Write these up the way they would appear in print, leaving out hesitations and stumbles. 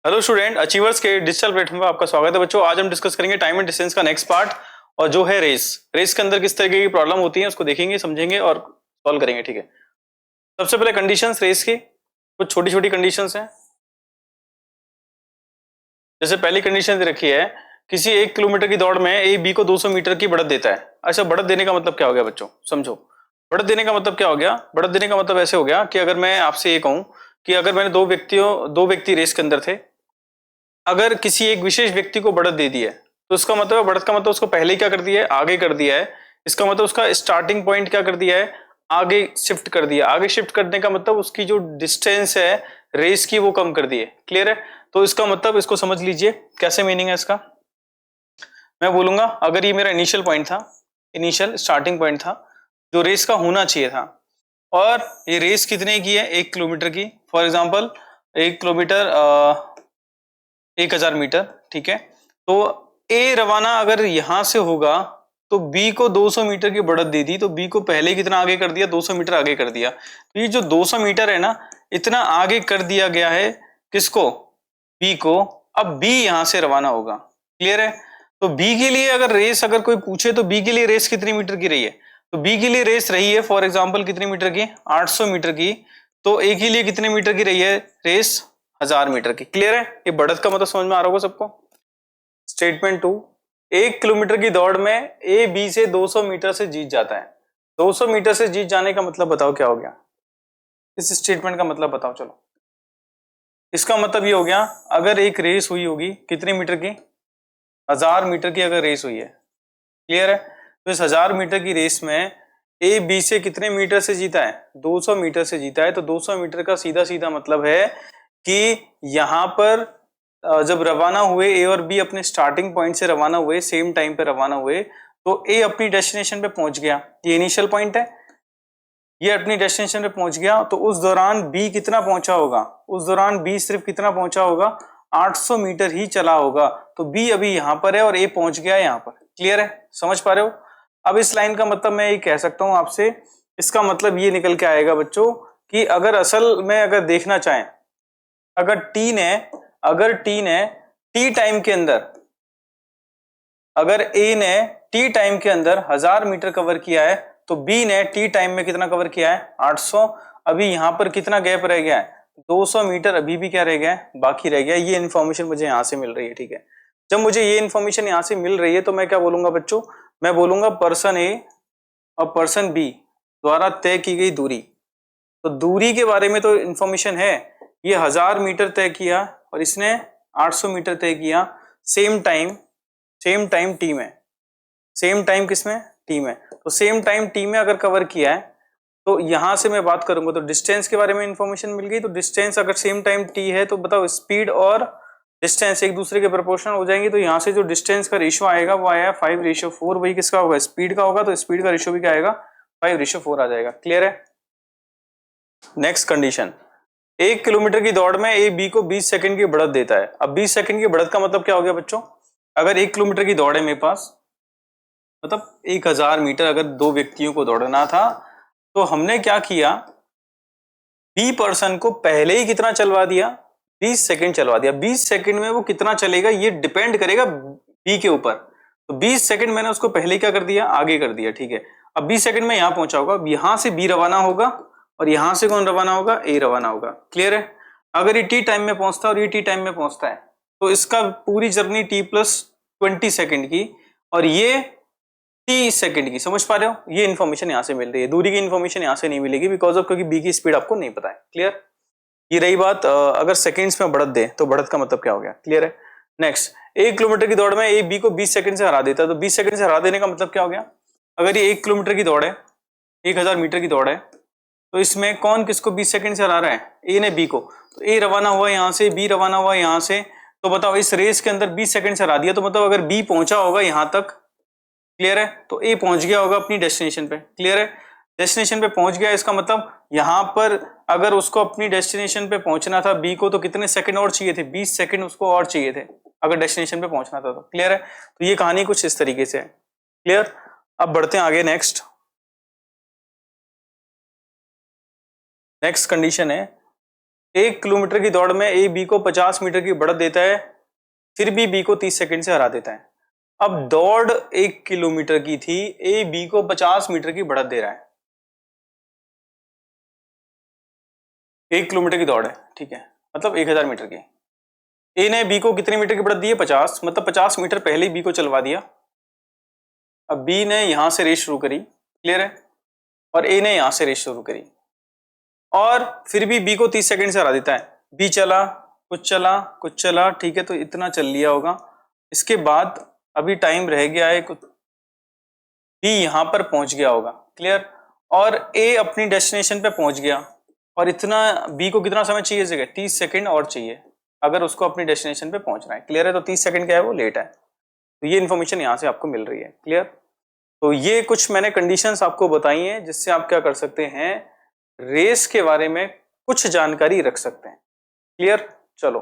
Hello student, achievers के digital platform पर आपका स्वागत है बच्चों। आज हम डिस्कस करेंगे टाइम एंड डिस्टेंस का नेक्स्ट पार्ट, और जो है रेस के अंदर किस तरीके की प्रॉब्लम होती है उसको देखेंगे, समझेंगे और सॉल्व करेंगे। ठीक है, सबसे पहले कंडीशंस रेस की कुछ छोटी छोटी कंडीशंस हैं। जैसे पहली कंडीशन दे रखी है, किसी 1 किलोमीटर की दौड़ में ए बी को 200 मीटर की बढ़त देता है। अच्छा, बढ़त देने का मतलब क्या हो गया बच्चों, समझो। बढ़त देने का मतलब क्या हो गया? बढ़त देने का मतलब ऐसे हो गया कि अगर मैं आपसे ये कहूं कि अगर मैंने दो व्यक्ति रेस के अंदर थे, अगर किसी एक विशेष व्यक्ति को बढ़त दे दी है तो इसका मतलब, बढ़त का मतलब उसको पहले ही क्या कर दिया है, आगे कर दिया है। इसका मतलब उसका स्टार्टिंग पॉइंट क्या कर दिया है, आगे शिफ्ट कर दिया। आगे शिफ्ट करने का मतलब उसकी जो डिस्टेंस है रेस की वो कम कर दी है। क्लियर है? तो इसका मतलब इसको समझ लीजिए कैसे मीनिंग है इसका। मैं बोलूंगा अगर ये मेरा इनिशियल पॉइंट था, इनिशियल स्टार्टिंग पॉइंट था जो रेस का होना चाहिए था, और ये रेस कितने की है, 1 किलोमीटर की। For example 1 kilometre 1000 metre. ठीक है, तो ए रवाना अगर यहां से होगा तो बी को 200 मीटर की बढ़त दे दी, तो बी को पहले कितना आगे कर दिया, 200 मीटर आगे कर दिया। तो ये जो 200 मीटर है ना, इतना आगे कर दिया गया है किसको, बी को। अब बी यहां से रवाना होगा। क्लियर है? तो बी के लिए अगर रेस अगर कोई पूछे तो बी के लिए रेस कितनी मीटर की रही है, तो बी के लिए रेस रही है फॉर एग्जाम्पल कितनी मीटर की, 800 मीटर की। तो ए के लिए कितने मीटर की रही है रेस, 1000 मीटर की। क्लियर है? ये बढ़त का मतलब समझ में आ रहा होगा सबको। स्टेटमेंट 2, 1 किलोमीटर की दौड़ में ए बी से 200 मीटर से जीत जाता है। 200 मीटर से जीत जाने का मतलब बताओ क्या हो गया, इस स्टेटमेंट का मतलब बताओ। चलो, इसका मतलब ये हो गया, अगर एक रेस हुई होगी कितने मीटर की, 1000 मीटर की अगर रेस हुई है। क्लियर है? तो इस 1000 मीटर की रेस में ए बी से कितने मीटर से जीता है, 200 मीटर से जीता है। तो 200 मीटर का सीधा सीधा मतलब है कि यहां पर जब रवाना हुए ए और बी अपने स्टार्टिंग पॉइंट से रवाना हुए, सेम टाइम पे रवाना हुए, तो ए अपनी डेस्टिनेशन पे पहुंच गया, ये इनिशियल पॉइंट है, ये अपनी डेस्टिनेशन पे पहुंच गया। तो उस दौरान बी कितना पहुंचा होगा, उस दौरान बी सिर्फ कितना पहुंचा होगा, 800 मीटर ही चला होगा। तो बी अभी यहां पर है और ए पहुंच गया है यहां पर। क्लियर है? समझ पा रहे हो? अब इस लाइन का मतलब मैं ये कह सकता हूं आपसे, इसका मतलब ये निकल के आएगा बच्चों कि अगर असल में अगर देखना चाहें, अगर टी ने टी टाइम के अंदर, अगर ए ने टी टाइम के अंदर 1000 मीटर कवर किया है, तो बी ने टी टाइम में कितना कवर किया है, 800। अभी यहां पर कितना गैप रह गया है, 200 मीटर अभी भी क्या रह गया है, बाकी रह गया। ये इन्फॉर्मेशन मुझे यहां से मिल रही है। ठीक है, जब मुझे ये इन्फॉर्मेशन यहां से मिल रही है तो मैं क्या बोलूंगा बच्चों, मैं बोलूंगा पर्सन ए और पर्सन बी द्वारा तय की गई दूरी। तो दूरी के बारे में तो इन्फॉर्मेशन है, ये 1000 मीटर तय किया और इसने 800 मीटर तय किया। सेम टाइम टी में, सेम टाइम किसमें, टी में। तो सेम टाइम टी में अगर कवर किया है, तो यहां से मैं बात करूंगा तो डिस्टेंस के बारे में इंफॉर्मेशन मिल गई। तो डिस्टेंस अगर सेम टाइम टी है तो बताओ स्पीड और डिस्टेंस एक दूसरे के प्रोपोर्शनल हो जाएंगे। तो यहां से जो डिस्टेंस का रेशियो आएगा वो आया 5:4। वही किसका होगा, स्पीड का होगा। तो स्पीड का रेशियो भी क्या आएगा, 5:4 आ जाएगा। क्लियर है? नेक्स्ट कंडीशन, 1 किलोमीटर की दौड़ में ए बी को 20 सेकंड की बढ़त देता है। अब 20 सेकंड की बढ़त का मतलब क्या हो गया बच्चों, अगर 1 किलोमीटर की दौड़ है मेरे पास, मतलब 1000 मीटर अगर दो व्यक्तियों को दौड़ना था, तो हमने क्या किया, बी पर्सन को पहले ही कितना चलवा दिया, 20 सेकंड चलवा दिया। 20 सेकंड में वो कितना चलेगा ये डिपेंड करेगा बी के ऊपर। तो 20 सेकंड मैंने उसको पहले क्या कर दिया, आगे कर दिया। ठीक है, अब 20 सेकंड में यहां पहुंचा होगा, यहां से बी रवाना होगा और यहां से कौन रवाना होगा, ए रवाना होगा। क्लियर है? अगर ये टी टाइम में पहुंचता है और ये टी टाइम में पहुंचता है, तो इसका पूरी जर्नी टी प्लस 20 सेकंड की और ये 30 सेकंड की। समझ पा रहे हो? ये इन्फॉर्मेशन यहां से मिल रही है। दूरी की इन्फॉर्मेशन यहां से नहीं मिलेगी बिकॉज ऑफ, क्योंकि बी की स्पीड आपको नहीं पता है। क्लियर? ये रही बात अगर सेकंड्स में बढ़त दे तो बढ़त का मतलब क्या हो गया। क्लियर है? नेक्स्ट, 1 किलोमीटर की दौड़ में ए बी को 20 सेकंड से हरा देता है। तो 20 सेकंड से हरा देने का मतलब क्या हो गया, अगर ये 1 किलोमीटर की दौड़ है, 1000 मीटर की दौड़ है, तो इसमें कौन किसको 20 सेकंड से हरा रहा है, ए ने बी को। तो ए रवाना हुआ यहां से, बी रवाना हुआ यहां से। तो बताओ इस रेस के अंदर 20 सेकंड से हरा दिया, तो मतलब अगर बी पहुंचा होगा यहां तक, क्लियर है, तो ए पहुंच गया होगा अपनी डेस्टिनेशन पे। क्लियर है? डेस्टिनेशन पे पहुंच गया, इसका मतलब यहां पर अगर उसको अपनी डेस्टिनेशन पे पहुंचना था बी को, तो कितने सेकंड और चाहिए थे, 20 सेकंड उसको और चाहिए थे अगर डेस्टिनेशन पे पहुंचना था तो। क्लियर है? तो ये कहानी कुछ इस तरीके से है। क्लियर? अब बढ़ते हैं आगे। नेक्स्ट कंडीशन है, 1 किलोमीटर की दौड़ में ए बी को 50 मीटर की बढ़त देता है, फिर भी बी को 30 सेकंड से हरा देता है। अब दौड़ 1 किलोमीटर की थी, ए बी को 50 मीटर की बढ़त दे रहा है। 1 किलोमीटर की दौड़ है, ठीक है, मतलब 1000 मीटर की। ए ने बी को कितने मीटर की बढ़त दी है? 50, मतलब 50 मीटर पहले ही बी को चलवा दिया। अब बी ने यहां से रेस शुरू करी, क्लियर है, और ए ने यहां से रेस शुरू करी, और फिर भी बी को 30 सेकंड से हरा देता है। बी चला, कुछ चला, कुछ चला, ठीक है, तो इतना चल लिया होगा। इसके बाद अभी टाइम रह गया है कुछ, बी यहां पर पहुंच गया होगा, क्लियर, और ए अपनी डेस्टिनेशन पे पहुंच गया, और इतना बी को कितना समय चाहिए? जगह 30 सेकंड और चाहिए अगर उसको अपनी डेस्टिनेशन पे पहुंचना है, क्लियर है। तो 30 सेकंड क्या है? वो लेट है। तो ये इन्फॉर्मेशन यहां से आपको मिल रही है, क्लियर। तो ये कुछ मैंने कंडीशंस आपको बताई हैं जिससे आप क्या कर सकते हैं, रेस के बारे में कुछ जानकारी रख सकते हैं, क्लियर। चलो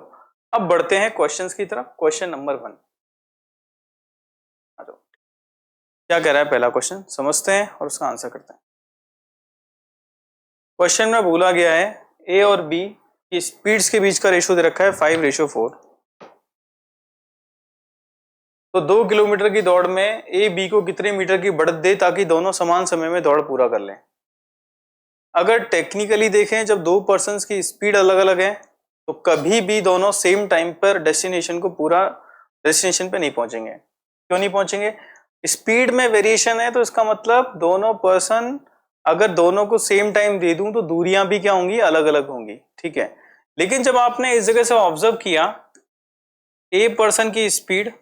अब बढ़ते हैं क्वेश्चंस की तरफ। क्वेश्चन नंबर 1, क्या कह रहा है पहला क्वेश्चन, समझते हैं और उसका आंसर करते हैं। क्वेश्चन में बोला गया है ए और बी की स्पीड्स के बीच का रेशियो दे रखा है 5:4। तो 2 किलोमीटर की दौड़ में ए बी को कितने मीटर की बढ़त दे ताकि दोनों समान समय में दौड़ पूरा कर लें। अगर टेक्निकली देखें, जब दो पर्सन्स की स्पीड अलग अलग है तो कभी भी दोनों सेम टाइम पर डेस्टिनेशन पे नहीं पहुंचेंगे। क्यों नहीं पहुंचेंगे? स्पीड में वेरिएशन है, तो इसका मतलब दोनों पर्सन, अगर दोनों को सेम टाइम दे दूं तो दूरियां भी क्या होंगी? अलग अलग होंगी, ठीक है। लेकिन जब आपने इस जगह से ऑब्जर्व किया, ए पर्सन की स्पीड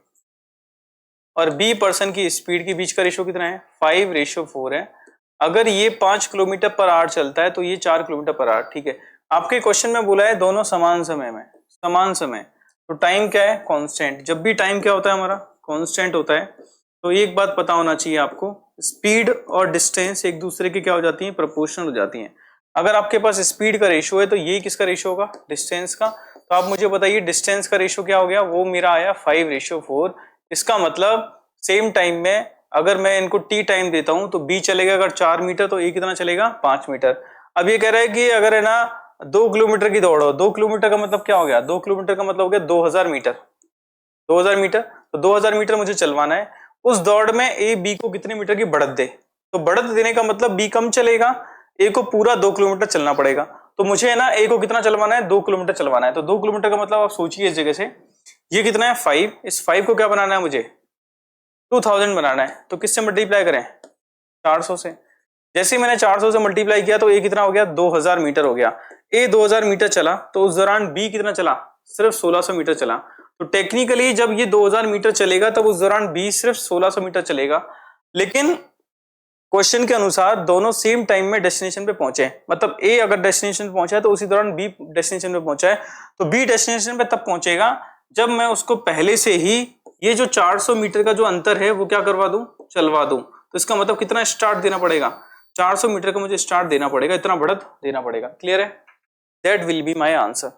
और बी पर्सन की स्पीड के बीच का रेशियो कितना है? 5:4 है। अगर ये 5 किलोमीटर पर आवर चलता है तो ये 4 किलोमीटर पर आवर, ठीक है। आपके क्वेश्चन में बोला है दोनों समान समय में, समान समय, तो टाइम क्या है? कांस्टेंट। जब भी टाइम क्या होता है हमारा? कांस्टेंट होता है। तो एक बात पता होना चाहिए आपको, स्पीड और डिस्टेंस एक दूसरे की क्या हो जाती है? प्रोपोर्शनल हो जाती हैं। अगर आपके पास स्पीड का रेशियो है तो ये किसका रेशियो होगा? डिस्टेंस का। तो आप मुझे बताइए डिस्टेंस का रेशियो क्या हो गया? वो मेरा आया 5:4। इसका मतलब सेम टाइम में अगर मैं इनको टी टाइम देता हूं तो बी चलेगा अगर 4 मीटर तो ए कितना चलेगा? 5 मीटर। अब ये कह रहा है कि अगर है ना 2 किलोमीटर की दौड़ हो, 2 किलोमीटर का मतलब क्या हो गया? 2 किलोमीटर का मतलब हो गया 2000 मीटर। 2000 मीटर, तो 2000 मीटर मुझे चलवाना है। उस दौड़ में ए बी को कितने मीटर की बढ़त दे, तो बढ़त देने का मतलब बी कम चलेगा, ए को पूरा 2 किलोमीटर चलना पड़ेगा। तो मुझे है ना ए को कितना चलवाना है? 2 किलोमीटर चलवाना है। तो 2 किलोमीटर का मतलब आप सोचिए इस जगह से, ये कितना है? 5। इस 5 को क्या बनाना है मुझे? 2000 बनाना है। तो किससे मल्टीप्लाई करें? 400 से। जैसे ही मैंने 400 से मल्टीप्लाई किया तो ए कितना हो गया? 2000 मीटर हो गया। ए 2000 मीटर चला तो उस दौरान बी कितना चला? सिर्फ 1600 मीटर चला। तो टेक्निकली जब ये 2000 मीटर चलेगा तब उस दौरान बी सिर्फ 1600 मीटर चलेगा। लेकिन क्वेश्चन के अनुसार दोनों सेम टाइम में डेस्टिनेशन पे पहुंचे, मतलब ए अगर डेस्टिनेशन पे पहुंचा है तो उसी दौरान बी डेस्टिनेशन पे पहुंचा है। तो बी डेस्टिनेशन पे तब पहुंचेगा जब मैं उसको पहले से ही ये जो 400 मीटर का जो अंतर है वो क्या करवा दूं? चलवा दूं। तो इसका मतलब कितना स्टार्ट देना पड़ेगा? 400 मीटर का मुझे स्टार्ट देना पड़ेगा, इतना बढ़त देना पड़ेगा, क्लियर है। That will be my answer.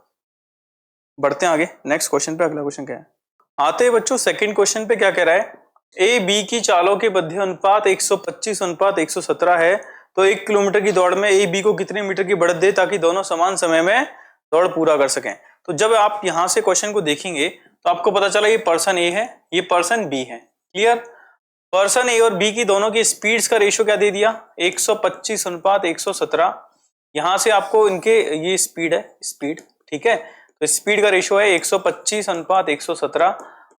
बढ़ते हैं आगे नेक्स्ट क्वेश्चन पे। अगला क्वेश्चन क्या है? आते हैं बच्चों सेकंड क्वेश्चन पे। क्या कह रहा है? ए बी की चालों के मध्य अनुपात 125:117 है। तो 1 किलोमीटर की दौड़ में ए बी को कितने मीटर की बढ़त दे ताकि दोनों समान समय में दौड़ पूरा कर सकें। तो जब आप यहां से क्वेश्चन को देखेंगे तो आपको पता चला ये पर्सन ए है, ये पर्सन बी है, क्लियर। पर्सन ए और बी की दोनों की स्पीड्स का रेशियो क्या दे दिया? 125:117। यहां से आपको इनके ये स्पीड है, स्पीड, ठीक है। तो स्पीड का रेशियो है 125:117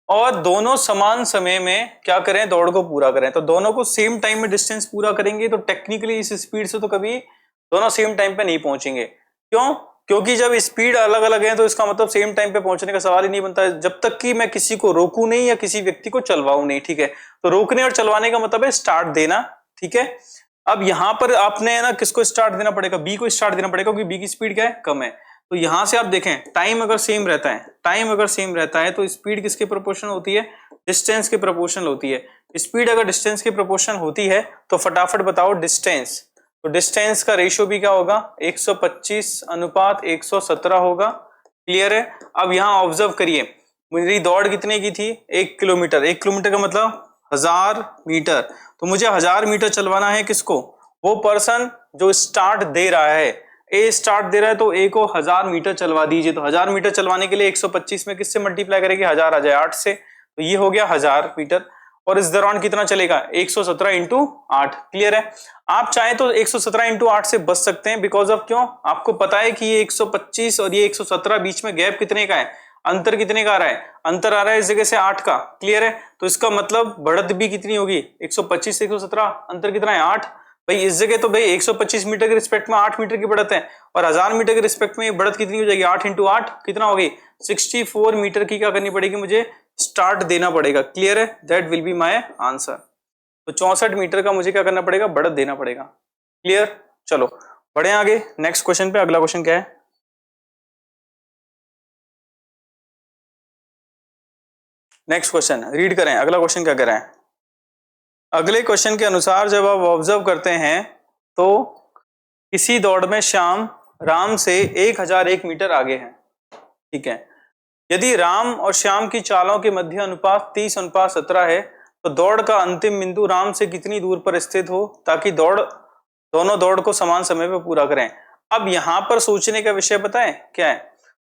और दोनों समान समय में क्या करें? दौड़ को पूरा करें। तो दोनों को सेम टाइम में डिस्टेंस पूरा करेंगे तो टेक्निकली इस स्पीड से तो कभी दोनों सेम टाइम पे नहीं पहुंचेंगे। क्यों? क्योंकि जब स्पीड अलग अलग है तो इसका मतलब सेम टाइम पे पहुंचने का सवाल ही नहीं बनता है, जब तक कि मैं किसी को रोकूं नहीं या किसी व्यक्ति को चलवाऊं नहीं, ठीक है। तो रोकने और चलवाने का मतलब है स्टार्ट देना, ठीक है। अब यहां पर आपने ना किसको स्टार्ट देना पड़ेगा? बी को स्टार्ट देना पड़ेगा क्योंकि बी की स्पीड क्या है? कम है। तो यहां से आप देखें टाइम अगर सेम रहता है, टाइम अगर सेम रहता है तो स्पीड किसके प्रोपोर्शनल होती है? डिस्टेंस के प्रोपोर्शनल होती है। स्पीड अगर डिस्टेंस के प्रोपोर्शनल होती है तो फटाफट बताओ डिस्टेंस। तो डिस्टेंस का रेशियो भी क्या होगा? 125:117 होगा, क्लियर है। अब यहां ऑब्जर्व करिए, मेरी दौड़ कितने की थी? 1 किलोमीटर। 1 किलोमीटर का मतलब 1000 मीटर। तो मुझे 1000 मीटर चलवाना है किसको? वो पर्सन जो स्टार्ट दे रहा है। ए स्टार्ट दे रहा है तो ए को 1000 मीटर चलवा दीजिए, तो 1000 मीटर चलवाने के लिए 125 में किससे मल्टीप्लाई करेंगे, 1000 आ जाए 8 से, तो ये हो गया 1000 मीटर। और इस दौरान कितना चलेगा, 117 इंटू 8। क्लियर है। आप चाहे तो 117 इंटू 8 से बच सकते हैं, बिकॉज ऑफ क्यों, आपको पता है कि ये 125 और ये 117 बीच में गैप कितने का है, अंतर कितने का आ रहा है, अंतर आ रहा है इस जगह से 8 का। क्लियर है। तो इसका मतलब बढ़त भी कितनी होगी, 125 से 117 अंतर कितना है 8। भाई इस जगह तो भाई 125 मीटर के रिस्पेक्ट में 8 मीटर की बढ़त है, और 1000 मीटर के रिस्पेक्ट में बढ़त कितनी हो जाएगी, 8 इंटू 8 कितना होगी, 64 मीटर की क्या करनी पड़ेगी, मुझे स्टार्ट देना पड़ेगा। क्लियर है। That will be my answer. तो 64 मीटर का मुझे क्या करना पड़ेगा, बढ़त देना पड़ेगा। क्लियर। चलो बढ़े आगे नेक्स्ट क्वेश्चन पे। अगला क्वेश्चन क्या है, नेक्स्ट क्वेश्चन रीड करें। अगला क्वेश्चन क्या कह रहा है, अगले क्वेश्चन के अनुसार जब आप ऑब्जर्व करते हैं तो किसी दौड़ में श्याम राम से 1001 मीटर आगे है। ठीक है। यदि राम और श्याम की चालों के मध्य अनुपात 30:17 है तो दौड़ का अंतिम बिंदु राम से कितनी दूर पर स्थित हो ताकि दोनों दौड़ को समान समय पर पूरा करें। अब यहां पर सोचने का विषय पता है क्या है,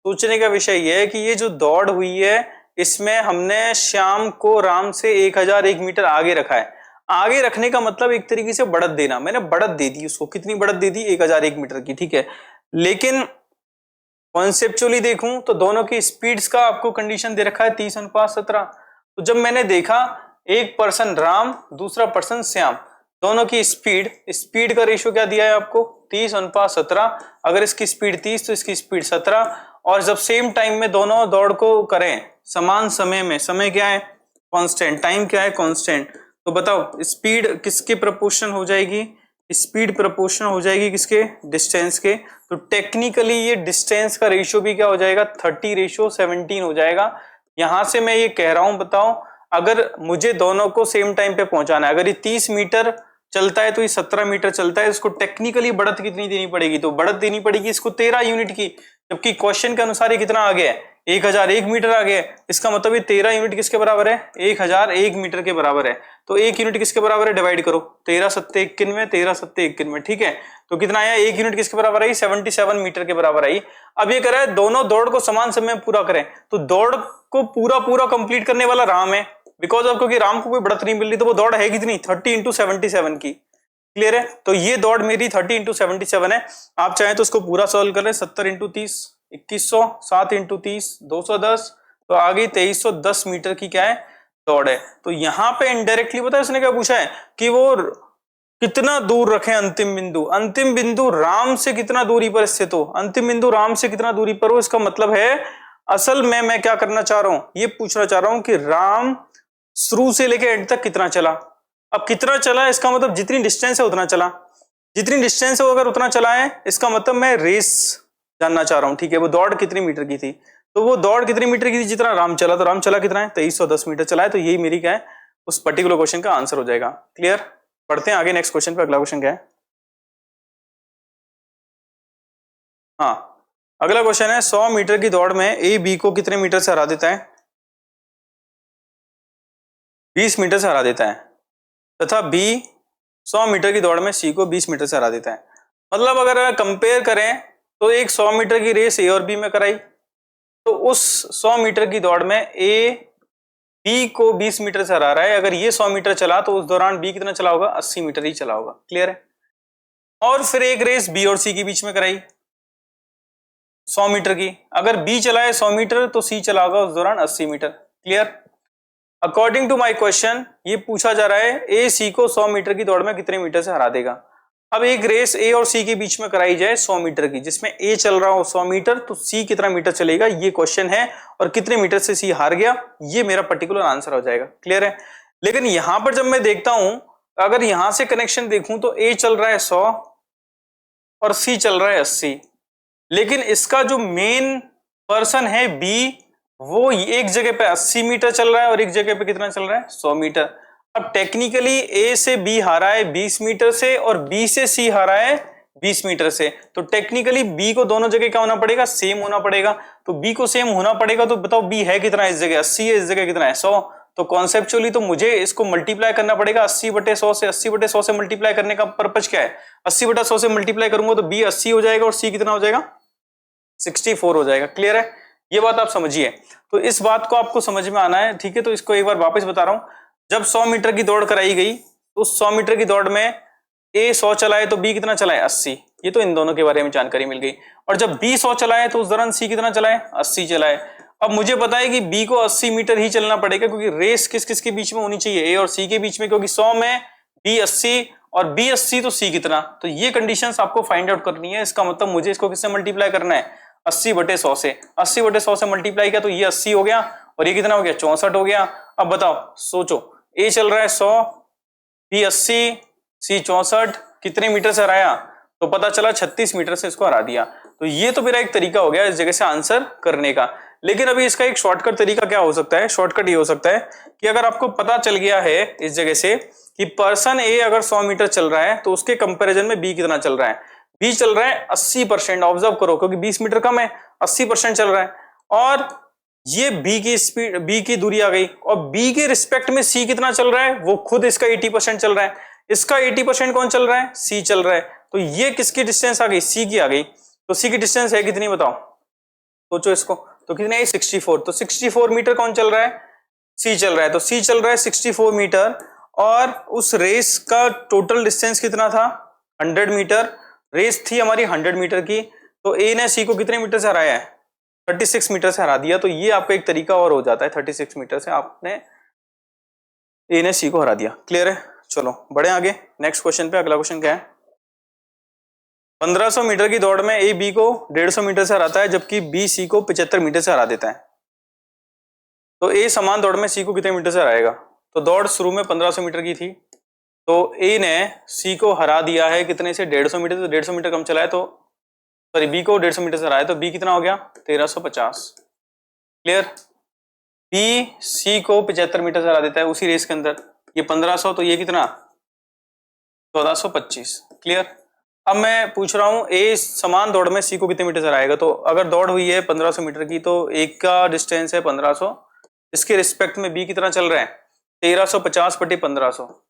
सोचने का विषय यह है कि ये जो दौड़ हुई है इसमें हमने श्याम को राम से 1001 मीटर आगे रखा है। आगे रखने का मतलब एक तरीके से बढ़त देना, मैंने बढ़त दे दी उसको, कितनी बढ़त दे दी, 1001 मीटर की। ठीक है। लेकिन कॉन्सेप्चुअली देखूं तो दोनों की स्पीड्स का आपको कंडीशन दे रखा है 30:17। तो जब मैंने देखा एक पर्सन राम दूसरा पर्सन श्याम, दोनों की स्पीड का रेशियो क्या दिया है आपको, 30:17। अगर इसकी स्पीड 30 तो इसकी स्पीड 17, और जब सेम टाइम में दोनों दौड़ को करें समान समय में, समय क्या है कांस्टेंट, टाइम क्या है कांस्टेंट, तो बताओ स्पीड किसके प्रोपोर्शन हो जाएगी, स्पीड प्रोपोर्शन हो जाएगी किसके, डिस्टेंस के। तो टेक्निकली ये डिस्टेंस का रेशियो भी क्या हो जाएगा, 30:17 हो जाएगा। यहां से मैं ये कह रहा हूं, बताओ अगर मुझे दोनों को सेम टाइम पे पहुंचाना है, अगर ये 30 मीटर चलता है तो ये 17 मीटर चलता है, इसको टेक्निकली बढ़त कितनी देनी पड़ेगी, तो बढ़त देनी पड़ेगी इसको 13 यूनिट की, जबकि क्वेश्चन के अनुसार ये कितना आ गया है, 1001 मीटर आ गया है। इसका मतलब ये 13 यूनिट किसके बराबर है, 1001 मीटर के बराबर है। तो 1 यूनिट किसके बराबर है, डिवाइड करो, 13 सत्ते 91, 13 सत्ते 91। ठीक है। तो कितना आया, 1 यूनिट किसके बराबर आई, 77 मीटर के बराबर आई। अब ये कह रहा है दोनों दौड़ को समान समय में पूरा करें, तो दौड़ को पूरा कंप्लीट करने वाला राम है, बिकॉज ऑफ क्योंकि राम को कोई बढ़त नहीं मिल रही, तो वो दौड़ है कितनी, 30:77 की। क्लियर है। तो ये दौड़ मेरी 30:77 है। आप चाहें तो उसको पूरा सॉल्व कर लें, 70:30 2100, 7:30 210, तो आगे 2310 मीटर की क्या है दौड़ है। तो यहां पे इनडायरेक्टली पता है उसने क्या पूछा है कि वो कितना दूर रखें अंतिम बिंदु, अंतिम बिंदु राम से कितना दूरी पर स्थित हो, अंतिम बिंदु राम से कितना दूरी पर हो। इसका मतलब है असल में मैं क्या करना चाह रहा हूं, ये पूछना चाह रहा हूं कि राम शुरू से लेकर एंड तक कितना चला। अब कितना चला इसका मतलब जितनी डिस्टेंस है उतना चला, जितनी डिस्टेंस है अगर उतना चला है, इसका मतलब मैं रेस जानना चाह रहा हूं। ठीक है। वो दौड़ कितनी मीटर की थी, तो वो दौड़ कितनी मीटर की थी जितना राम चला, तो राम चला कितना है, 2310 मीटर चला है। तो यही मेरी क्या है उस पर्टिकुलर क्वेश्चन का आंसर हो जाएगा। क्लियर। पढ़ते हैं आगे नेक्स्ट क्वेश्चन पे। अगला क्वेश्चन क्या है, हाँ अगला क्वेश्चन है 100 मीटर की दौड़ में ए बी को कितने मीटर से हरा देता है, 20 मीटर से हरा देता है, तथा बी 100 मीटर की दौड़ में सी को 20 मीटर से हरा देता है। मतलब अगर कंपेयर करें तो एक 100 मीटर की रेस ए और बी में कराई, तो उस 100 मीटर की दौड़ में ए बी को 20 मीटर से हरा रहा है। अगर ये 100 मीटर चला तो उस दौरान बी कितना चला होगा, 80 मीटर ही चला होगा। क्लियर है। और फिर एक रेस बी और सी के बीच में कराई 100 मीटर की, अगर बी चलाए 100 मीटर तो सी चला होगा उस दौरान 80 metre. Clear. According to my question ये पूछा जा रहा है ए सी को 100 मीटर की दौड़ में कितने मीटर से हरा देगा। अब एक रेस ए और सी के बीच में कराई जाए 100 मीटर की, जिसमें ए चल रहा हो 100 मीटर, तो सी कितना मीटर चलेगा ये क्वेश्चन है, और कितने मीटर से सी हार गया ये मेरा पर्टिकुलर आंसर हो जाएगा। क्लियर है। लेकिन यहां पर जब मैं देखता हूं, अगर यहां से कनेक्शन देखूं तो ए चल रहा है 100 और सी चल रहा है 80, लेकिन इसका जो मेन पर्सन है बी वो एक जगह पे 80 मीटर चल रहा है और एक जगह पे कितना चल रहा है 100 मीटर। अब टेक्निकली ए से बी हारा है 20 मीटर से और बी से सी हारा है 20 मीटर से, तो टेक्निकली बी को दोनों जगह क्या होना पड़ेगा, सेम होना पड़ेगा। तो बी को सेम होना पड़ेगा, तो बताओ बी है कितना इस जगह 80 है, इस जगह कितना है 100, तो कॉन्सेप्चुअली तो मुझे इसको मल्टीप्लाई करना पड़ेगा 80/100 से। 80/100 से मल्टीप्लाई करने का पर्पज क्या है? 80/100 से मल्टीप्लाई करूंगा तो बी 80 हो जाएगा और सी कितना हो जाएगा? 64 हो जाएगा। क्लियर है? ये बात आप समझिए। तो इस बात को आपको समझ में आना है, ठीक है? तो इसको एक बार वापस बता रहा हूं। जब 100 मीटर की दौड़ कराई गई तो 100 मीटर की दौड़ में ए 100 चलाए तो बी कितना चलाए? 80। ये तो इन दोनों के बारे में जानकारी मिल गई। और जब बी 100 चलाए तो उस दौरान सी कितना चलाए? 80 चलाए। अब मुझे पता है कि बी को 80 मीटर ही चलना पड़ेगा, क्योंकि रेस किस किस के बीच में होनी चाहिए? ए और सी के बीच में, क्योंकि 100 में बी 80 और बी 80 तो सी कितना? तो ये कंडीशंस आपको फाइंड आउट करनी है। इसका मतलब मुझे इसको किससे मल्टीप्लाई करना है? 80/100 से। 80/100 से मल्टीप्लाई किया तो ये 80 हो गया और ये कितना हो गया? 64 हो गया। अब बताओ, सोचो, ए चल रहा है 100, बी 80, सी 64, कितने मीटर से हराया? तो पता चला 36 मीटर से इसको हरा दिया। तो ये तो मेरा एक तरीका हो गया इस जगह से आंसर करने का। लेकिन अभी इसका एक शॉर्टकट तरीका क्या हो सकता है? शॉर्टकट ये हो सकता है कि अगर आपको पता चल गया है इस जगह से कि पर्सन ए अगर 100 मीटर चल रहा है तो उसके कंपैरिजन में बी कितना चल रहा है? बी चल रहा है 80%। ऑब्जर्व करो, क्योंकि 20 मीटर कम है, 80% चल रहा है। और ये बी की स्पीड, बी की दूरी आ गई, और बी के रिस्पेक्ट में सी कितना चल रहा है? वो खुद इसका 80% चल रहा है। इसका 80% कौन चल रहा है? सी चल रहा है। तो ये किसकी डिस्टेंस आ गई? सी की आ गई। तो सी की डिस्टेंस है कितनी बताओ? सोचो इसको। तो कितनी है? 64। तो 64 मीटर कौन चल रहा है? सी चल रहा है। तो सी चल रहा है 64 मीटर, और उस रेस का टोटल डिस्टेंस कितना था? 100 मीटर। रेस थी हमारी 100 मीटर की। तो ए ने सी को कितने मीटर से हराया है? 36 मीटर से हरा दिया। तो ये आपका एक तरीका और हो जाता है, 36 मीटर से आपने ए ने सी को हरा दिया। क्लियर है? चलो बढ़े आगे नेक्स्ट क्वेश्चन पे। अगला क्वेश्चन क्या है? 1500 मीटर की दौड़ में ए बी को 150 मीटर से हराता है, जबकि बी सी को 75 मीटर से हरा देता है। तो ए समान दौड़ में सी को कितने मीटर से हराएगा? तो दौड़ शुरू में 1500 मीटर की थी, तो ए ने सी को हरा दिया है कितने से? 150 मीटर। तो 150 मीटर कम चला है, तो सॉरी बी को 150 मीटर से हराया, तो बी कितना हो गया? 1350। क्लियर? बी सी को 75 मीटर से हरा देता है उसी रेस के अंदर। ये 1500, तो ये कितना? 1425। क्लियर? अब मैं पूछ रहा हूं ए समान दौड़ में सी को कितने मीटर से हराएगा? तो अगर दौड़ हुई है 1500 मीटर की, तो एक का डिस्टेंस है 1500, इसके रिस्पेक्ट में बी कितना चल रहा है? 1350/1500।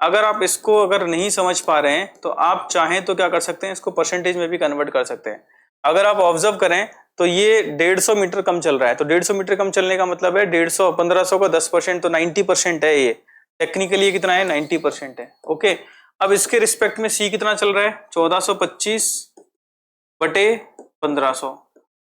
अगर आप इसको अगर नहीं समझ पा रहे हैं तो आप चाहें तो क्या कर सकते हैं? इसको परसेंटेज में भी कन्वर्ट कर सकते हैं। अगर आप ऑब्जर्व करें तो ये 150 मीटर कम चल रहा है, तो 150 मीटर कम चलने का मतलब है 150 1500 का 10%, तो 90% है। ये टेक्निकली ये कितना है? 90% है। ओके, अब इसके रिस्पेक्ट में सी कितना चल रहा है? 1425/1500।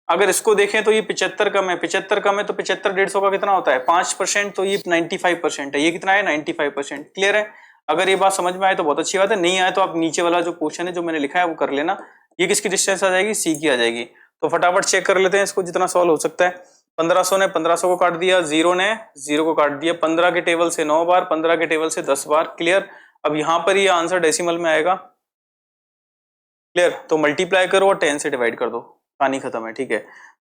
अगर इसको देखें तो ये 75 कम है, 75 कम है, तो 75 150 का कितना होता है? 5%, तो ये 95% है। ये कितना है? 95%। क्लियर है? अगर ये बात समझ में आए तो बहुत अच्छी बात है, नहीं आए तो आप नीचे वाला जो क्वेश्चन है जो मैंने लिखा है वो कर लेना। ये किसकी डिस्टेंस आ जाएगी? सी की आ जाएगी। तो फटाफट चेक कर लेते हैं इसको जितना सॉल्व हो सकता है। 1500 ने 1500 को काट दिया, 0 ने 0 को काट दिया, 15 के टेबल से 9 बार, 15 के टेबल से 10 बार। क्लियर? अब यहां पर ये आंसर डेसिमल में आएगा। क्लियर? तो मल्टीप्लाई करो और 10 से डिवाइड कर दो, कहानी खत्म है। ठीक है?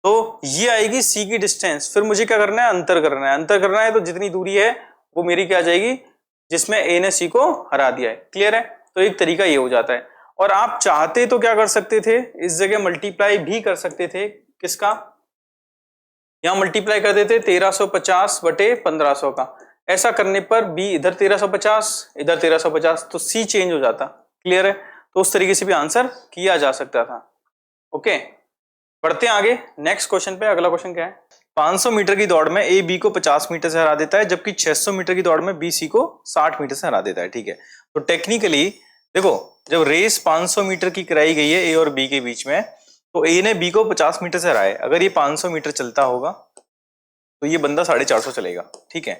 तो ये आएगी सी की डिस्टेंस। फिर मुझे क्या करना है? अंतर करना है। अंतर करना है तो जितनी दूरी है वो मेरी क्या आ जाएगी? जिसमें ए ने सी को हरा दिया है। क्लियर है? तो एक तरीका ये हो जाता है। और आप चाहते तो क्या कर सकते थे? इस जगह मल्टीप्लाई भी कर सकते थे। किसका? यहां मल्टीप्लाई कर देते 1350/1500 का। ऐसा करने पर बी इधर 1350, इधर 1350, तो सी चेंज हो जाता। क्लियर है? तो उस तरीके से भी आंसर किया जा सकता था। ओके, बढ़ते हैं आगे नेक्स्ट क्वेश्चन पे। अगला क्वेश्चन क्या है? 500 मीटर की दौड़ में ए बी को 50 मीटर से हरा देता है, जबकि 600 मीटर की दौड़ में बी सी को 60 मीटर से हरा देता है। ठीक है? तो टेक्निकली देखो, जब रेस 500 मीटर की कराई गई है ए और बी के बीच में, तो ए ने बी को 50 मीटर से हराया। अगर ये 500 मीटर चलता होगा तो ये बंदा 450 चलेगा। ठीक है?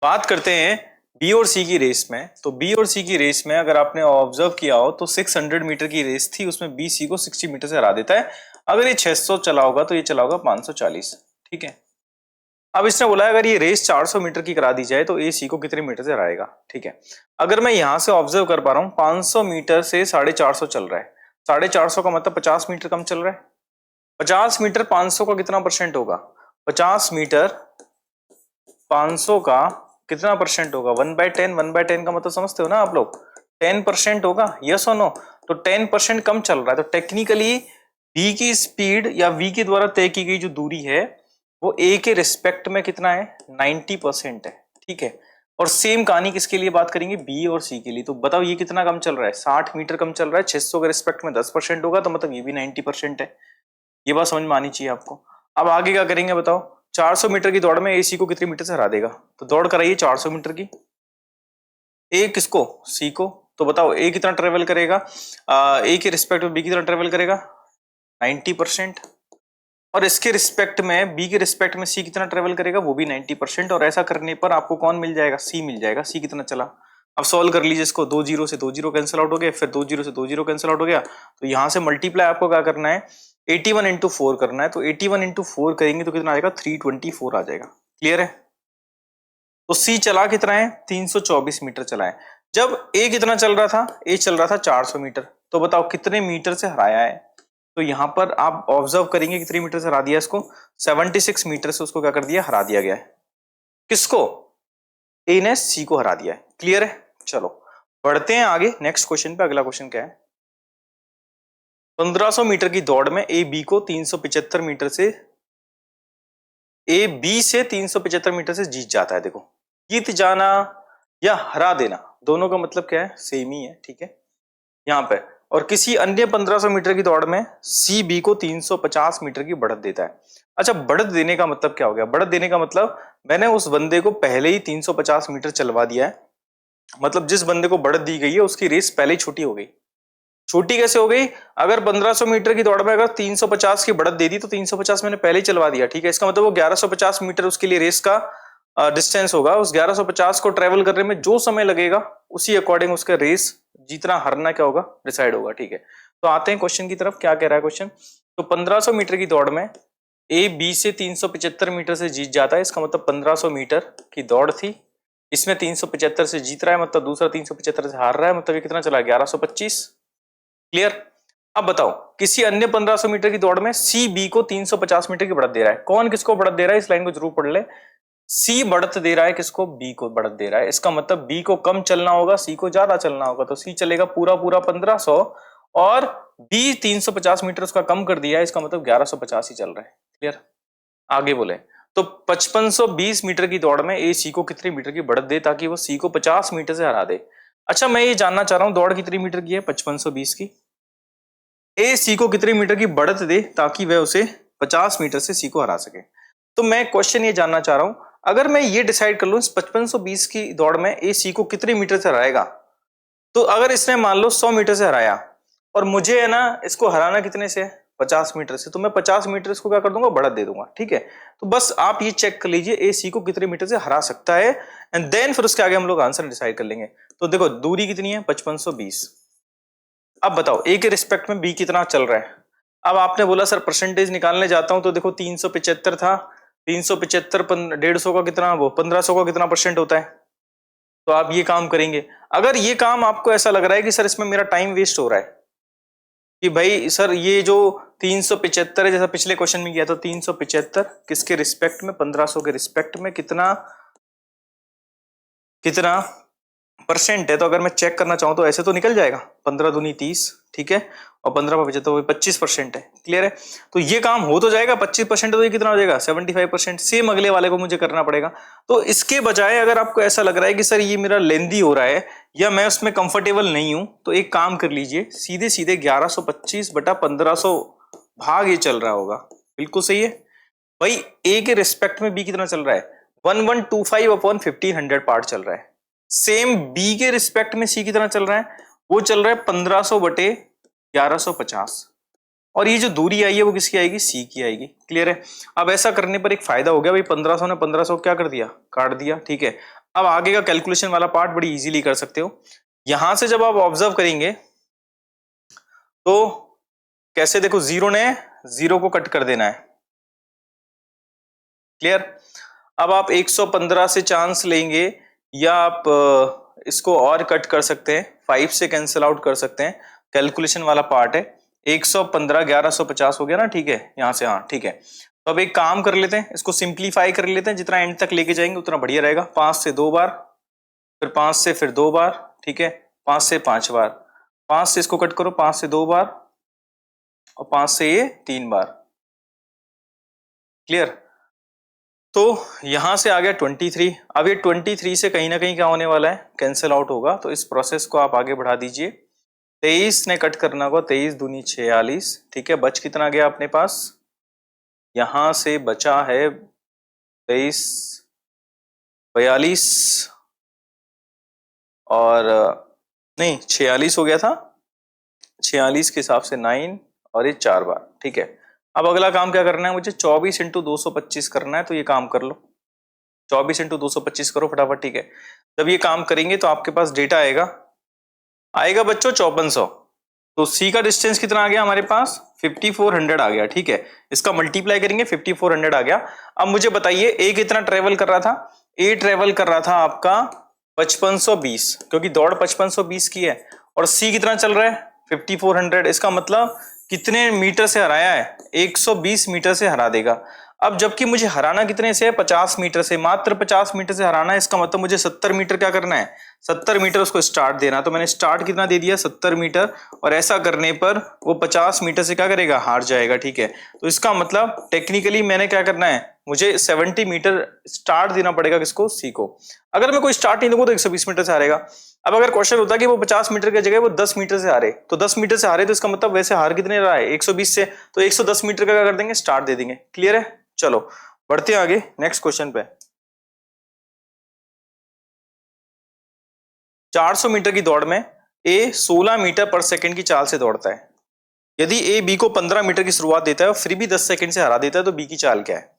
बात करते हैं बी और सी की रेस में। तो बी और सी की रेस में अगर आपने ऑब्जर्व किया हो तो 600 मीटर की रेस थी, उसमें बी सी को 60 मीटर से हरा देता है। अगर ये 600 चला होगा तो ये चला होगा 540। ठीक है? अब इसने बोला अगर ये रेस 400 मीटर की करा दी जाए तो ए सी को कितने मीटर से हराएगा। ठीक है? अगर मैं यहां से ऑब्जर्व कर पा रहा हूं 500 मीटर से 450 चल रहा है, 450 का मतलब 50 मीटर कम चल रहा है। 50 मीटर 500 का कितना परसेंट होगा? 50 मीटर 500 का कितना परसेंट होगा? 1/10। 1/10 का मतलब समझते हो ना आप लोग? 10% होगा। यस और नो? तो 10% कम चल रहा है। तो टेक्निकली बी की स्पीड या वी के द्वारा तय की गई जो दूरी है वो ए के रिस्पेक्ट में कितना है? 90% है। ठीक है। और सेम कहानी किसके लिए बात करेंगे, बी और सी के लिए। तो बताओ ये कितना कम चल रहा है, 60 मीटर कम चल रहा है। 600 के रिस्पेक्ट में 10% होगा तो मतलब ये भी 90% है। ये बात समझ में आनी चाहिए आपको। अब आगे क्या करेंगे बताओ, 400 मीटर की दौड़ में ए सी को कितने मीटर से हरा देगा। तो दौड़ कराइए 400 मीटर की, ए किसको, सी को। तो बताओ ए कितना ट्रेवल करेगा, ए के रिस्पेक्ट में बी कितना ट्रेवल करेगा, 90%। और इसके रिस्पेक्ट में, बी के रिस्पेक्ट में सी कितना ट्रेवल करेगा, वो भी 90%। और ऐसा करने पर आपको कौन मिल जाएगा, सी मिल जाएगा। सी कितना चला, अब सॉल्व कर लीजिए इसको। 2 जीरो से 2 जीरो कैंसिल आउट हो गया, फिर 2 जीरो से 2 जीरो कैंसिल आउट हो गया। तो यहां से मल्टीप्लाई आपको क्या करना है, 81 इंटू 4 करना है। तो 81 इंटू 4 करेंगे तो कितना आएगा, 324 आ जाएगा। क्लियर है। तो सी चला कितना है, 324 मीटर चला है। जब ए कितना चल रहा था, ए चल रहा था 400 मीटर। तो बताओ कितने मीटर से हराया है। तो यहां पर आप ऑब्जर्व करेंगे कितने मीटर से हरा दिया इसको, 76 मीटर से उसको क्या कर दिया, हरा दिया गया है। किसको, ए ने सी को हरा दिया है। क्लियर है। चलो बढ़ते हैं आगे नेक्स्ट क्वेश्चन पे। अगला क्वेश्चन क्या है, 1500 मीटर की दौड़ में ए बी को 375 मीटर से, ए बी से 375 मीटर से जीत जाता है। देखो जीत जाना या हरा देना दोनों का मतलब क्या है, सेम ही है। ठीक है यहां पे। और किसी अन्य 1500 मीटर की दौड़ में सी बी को 350 मीटर की बढ़त देता है। अच्छा बढ़त देने का मतलब क्या हो गया, बढ़त देने का मतलब मैंने उस बंदे को पहले ही 350 मीटर चलवा दिया है। मतलब जिस बंदे को बढ़त दी गई है उसकी रेस पहले ही छोटी हो गई। छोटी कैसे हो गई, अगर 1500 मीटर की दौड़ में अगर 350 की बढ़त दे दी तो 350 मैंने पहले ही चलवा दिया। ठीक है, इसका मतलब वो 1150 मीटर उसके लिए रेस का डिस्टेंस होगा। उस 1150 को ट्रेवल करने में जो समय लगेगा उसी अकॉर्डिंग उसका रेस जीतना हारना क्या होगा, डिसाइड होगा। ठीक है, तो आते हैं क्वेश्चन की तरफ। क्या कह रहा है क्वेश्चन, तो 1500 मीटर की दौड़ में ए बी से 375 मीटर से जीत जाता है। इसका मतलब 1500 मीटर की दौड़ थी, इसमें 375 से जीत रहा है, मतलब दूसरा 375 से हार रहा है, मतलब ये कितना चला, 1125। क्लियर। अब बताओ किसी अन्य 1500 मीटर की दौड़ में सी बी को 350 मीटर की बढ़त दे रहा है। कौन किसको बढ़त दे रहा है, इस लाइन को जरूर पढ़ ले। सी बढ़त दे रहा है किसको, बी को बढ़त दे रहा है। इसका मतलब बी को कम चलना होगा, सी को ज्यादा चलना होगा। तो सी चलेगा पूरा पूरा 1500 और बी 350 मीटर उसका कम कर दिया है, इसका मतलब 1150 ही चल रहा है। क्लियर। आगे बोले तो 5520 मीटर की दौड़ में ए सी को कितने मीटर की बढ़त दे ताकि वो सी को 50 मीटर से हरा दे। अच्छा मैं ये जानना चाह रहा हूं दौड़ कितनी मीटर की है, 5520 की। ए सी को कितने मीटर की बढ़त दे ताकि वह उसे 50 मीटर से सी को हरा सके। तो मैं क्वेश्चन ये जानना चाह रहा हूं, अगर मैं ये डिसाइड कर लूं इस 5520 की दौड़ में ए सी को कितने मीटर से हराएगा, तो अगर इसने मान लो 100 मीटर से हराया और मुझे है ना इसको हराना कितने से, 50 मीटर से, तो मैं 50 मीटर इसको क्या कर दूंगा, बढ़त दे दूंगा। ठीक है, तो बस आप ये चेक कर लीजिए ए सी को कितने मीटर से हरा सकता है, एंड देन फिर उसके आगे हम लोग आंसर डिसाइड कर लेंगे। तो देखो दूरी कितनी है, 5520। अब बताओ ए के रिस्पेक्ट में बी कितना चल रहा है। अब आपने बोला सर परसेंटेज निकालने जाता हूं तो देखो 375 था, 375 150 का कितना, वो 1500 का कितना परसेंट होता है। तो आप ये काम करेंगे, अगर ये काम आपको ऐसा लग रहा है कि सर इसमें मेरा टाइम वेस्ट हो रहा है, कि भाई सर ये जो 375 है जैसा पिछले क्वेश्चन में किया था, 375 किसके रिस्पेक्ट में, 1500 के रिस्पेक्ट में कितना कितना परसेंट है। तो अगर मैं चेक करना चाहूं तो ऐसे तो निकल जाएगा, 15 दूनी 30, ठीक है, और 15 पर 75 25% है। क्लियर है, तो ये काम हो तो जाएगा 25%, तो ये कितना हो जाएगा 75%। सेम अगले वाले को मुझे करना पड़ेगा। तो इसके बजाय अगर आपको ऐसा लग रहा है कि सर ये मेरा लेंदी हो रहा है या मैं उसमें कंफर्टेबल नहीं हूं, तो एक काम कर लीजिए, सीधे सीधे 1125 बटा 1500 भाग ये चल रहा होगा। बिल्कुल सही है भाई। ए के रिस्पेक्ट में बी कितना चल रहा है, 1125 अपॉन 1500 पार्ट चल रहा है। सेम बी के रिस्पेक्ट में सी कितना चल रहा है, वो चल रहा है 1500 बटे 1150। और ये जो दूरी आई है वो किसकी आएगी, सी की आएगी। क्लियर है। अब ऐसा करने पर एक फायदा हो गया भाई, 1500 ने 1500 क्या कर दिया, काट दिया। ठीक है, अब आगे का कैलकुलेशन वाला पार्ट बड़ी इजीली कर सकते हो। यहां से जब आप ऑब्जर्व करेंगे तो कैसे, देखो जीरो ने जीरो को कट कर देना है। क्लियर। अब आप 115 से चांस लेंगे या आप इसको और कट कर सकते हैं, 5 से कैंसिल आउट कर सकते हैं। कैलकुलेशन वाला पार्ट है। 115 1150 हो गया ना, ठीक है, यहां से, हाँ ठीक है। तो अब एक काम कर लेते हैं, इसको सिंप्लीफाई कर लेते हैं, जितना एंड तक लेके जाएंगे उतना बढ़िया रहेगा। 5 से 2 बार, फिर 5 से फिर 2 बार, ठीक है, 5 से 5 बार, 5 से इसको कट करो, 5 से 2 बार और 5 से ये 3 बार। क्लियर। तो यहां से आ गया 23। अब ये 23 से कहीं ना कहीं क्या होने वाला है, कैंसिल आउट होगा। तो इस प्रोसेस को आप आगे बढ़ा दीजिए। 23 ने कट करना होगा, 23 दूनी 46। ठीक है, बच कितना गया अपने पास, यहां से बचा है 23 42 और नहीं 46 हो गया था, 46 के हिसाब से 9 और ये 4 बार। ठीक है, अब अगला काम क्या करना है मुझे, 24 इंटू 225 करना है। तो ये काम कर लो, 24 इंटू 225 करो फटाफट। ठीक है, जब ये काम करेंगे तो आपके पास डेटा आएगा बच्चों 5400। तो सी का डिस्टेंस कितना आ गया हमारे पास, 5400 आ गया। ठीक है, इसका मल्टीप्लाई करेंगे 5400 आ गया। अब मुझे बताइए ए कितना ट्रेवल कर रहा था, ए ट्रेवल कर रहा था आपका 5520, क्योंकि दौड़ 5520 की है। और सी कितना चल रहा है 5400। इसका मतलब कितने मीटर से हराया है, 120 मीटर से हरा देगा। अब जबकि मुझे हराना कितने से है, 50 मीटर से, मात्र 50 मीटर से हराना है। इसका मतलब मुझे 70 मीटर क्या करना है, 70 मीटर उसको स्टार्ट देना। तो मैंने स्टार्ट कितना दे दिया, 70 मीटर। और ऐसा करने पर वो 50 मीटर से क्या करेगा, हार जाएगा। ठीक है, तो इसका मतलब टेक्निकली मैंने क्या करना है, मुझे 70 मीटर स्टार्ट देना पड़ेगा किसको, सी को। अगर मैं कोई स्टार्ट नहीं दूंगा तो 120 मीटर से हारेगा। अब अगर क्वेश्चन होता है कि वो 50 मीटर की जगह वो 10 मीटर से हारे, तो 10 मीटर से हारे तो इसका मतलब वैसे हार कितने रहा है, 120 से। तो 110 मीटर का क्या कर देंगे, स्टार्ट दे देंगे। क्लियर है, चलो बढ़ते हैं आगे नेक्स्ट क्वेश्चन पे। 400 मीटर की दौड़ में ए 16 मीटर पर सेकंड की चाल से दौड़ता है। यदि ए बी को 15 मीटर की शुरुआत देता है और फिर भी 10 सेकंड से हरा देता है तो बी की चाल क्या है।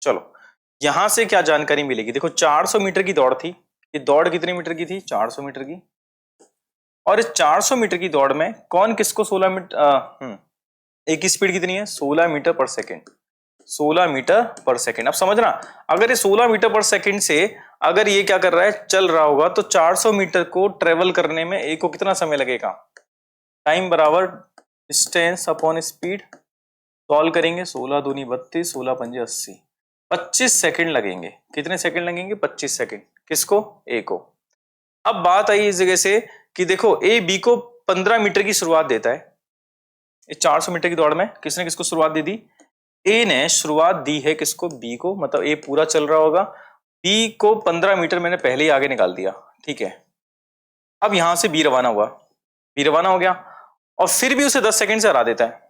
चलो यहां से क्या जानकारी मिलेगी, देखो 400 मीटर की दौड़ थी, ये दौड़ कितने मीटर की थी, 400 मीटर की। और इस 400 मीटर की दौड़ में कौन किसको 16 मीटर, ए की स्पीड कितनी है, 16 मीटर पर सेकंड, 16 मीटर पर सेकंड। अब समझना, अगर ये 16 मीटर पर सेकंड से अगर ये क्या कर रहा है, चल रहा होगा, तो 400 मीटर को ट्रेवल करने में ए को कितना समय लगेगा, टाइम बराबर डिस्टेंस अपॉन स्पीड। सॉल्व करेंगे, 16 दूनी 32, 16 पंजे 80, 25 सेकंड लगेंगे। कितने सेकंड लगेंगे, 25 सेकंड। किसको, ए को। अब बात आई इस जगह से कि देखो ए बी को 15 मीटर की शुरुआत देता है। इस 400 मीटर की दौड़ में किसने किसको शुरुआत दे दी, ए ने शुरुआत दी है किसको, बी को। मतलब ए पूरा चल रहा होगा, बी को 15 मीटर मैंने पहले ही आगे निकाल दिया। ठीक है, अब यहां से बी रवाना हुआ, बी रवाना हो गया और फिर भी उसे 10 सेकंड से हरा देता है,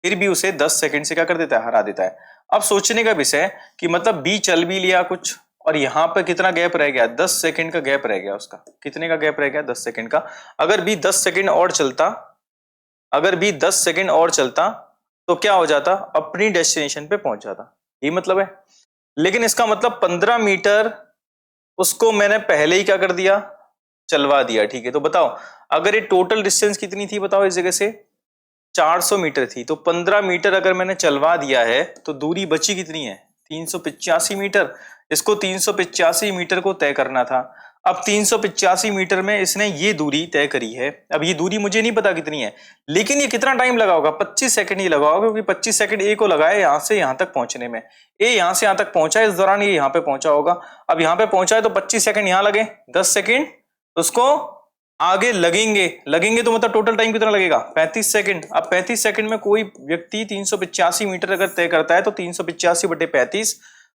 फिर भी उसे 10 सेकंड से क्या कर देता है, हरा देता है। अब सोचने का विषय कि मतलब बी चल भी लिया कुछ और यहां पर कितना गैप रह गया, 10 सेकंड का गैप रह गया उसका। कितने का गैप रह गया, 10 सेकंड का। अगर बी 10 सेकंड और चलता, अगर बी 10 सेकंड और चलता तो क्या हो जाता, अपनी डेस्टिनेशन पे पहुंच जाता, ये मतलब है। लेकिन इसका मतलब 15 मीटर उसको मैंने पहले ही क्या कर दिया, चलवा दिया। ठीक है, तो बताओ अगर ये टोटल डिस्टेंस कितनी थी, बताओ इस जगह से 400 मीटर थी, तो 15 मीटर अगर मैंने चलवा दिया है तो दूरी बची कितनी है, 385 मीटर। इसको 385 मीटर को तय करना था। अब 385 मीटर में इसने ये दूरी तय करी है। अब ये दूरी मुझे नहीं पता कितनी है, लेकिन ये कितना टाइम लगा होगा, 25 सेकंड ही लगा होगा, क्योंकि 25 सेकंड ए को लगाए यहां से यहां तक पहुंचने में। ए यहां से यहां तक पहुंचा, इस दौरान ये यहां पे पहुंचा होगा। अब यहां पे पहुंचा है तो 25 सेकंड यहां लगे, 10 सेकंड उसको आगे लगेंगे तो मतलब टोटल टाइम कितना लगेगा, 35 सेकंड। अब 35 सेकंड में कोई व्यक्ति 385 मीटर अगर तय करता है तो 385/35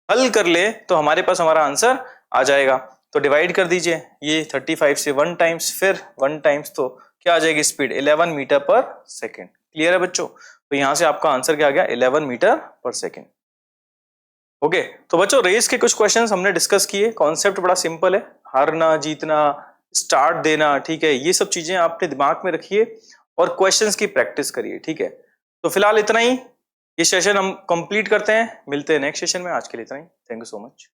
हल कर ले तो हमारे पास हमारा आंसर आ जाएगा। तो डिवाइड कर दीजिए, ये 35 से 1 टाइम्स, फिर 1 टाइम्स, तो क्या आ जाएगी स्पीड, 11 मीटर पर सेकेंड। क्लियर है बच्चों, तो यहां से आपका आंसर क्या आ गया, 11 मीटर पर सेकेंड। ओके, तो बच्चों रेस के कुछ क्वेश्चंस हमने डिस्कस किए। कॉन्सेप्ट बड़ा सिंपल है, हारना जीतना, स्टार्ट देना। ठीक है, ये सब चीजें आपने दिमाग में रखिए और क्वेश्चंस की प्रैक्टिस करिए। ठीक है, तो फिलहाल इतना ही, ये सेशन हम कंप्लीट करते हैं, मिलते हैं नेक्स्ट सेशन में। आज के लिए इतना ही, थैंक यू सो मच।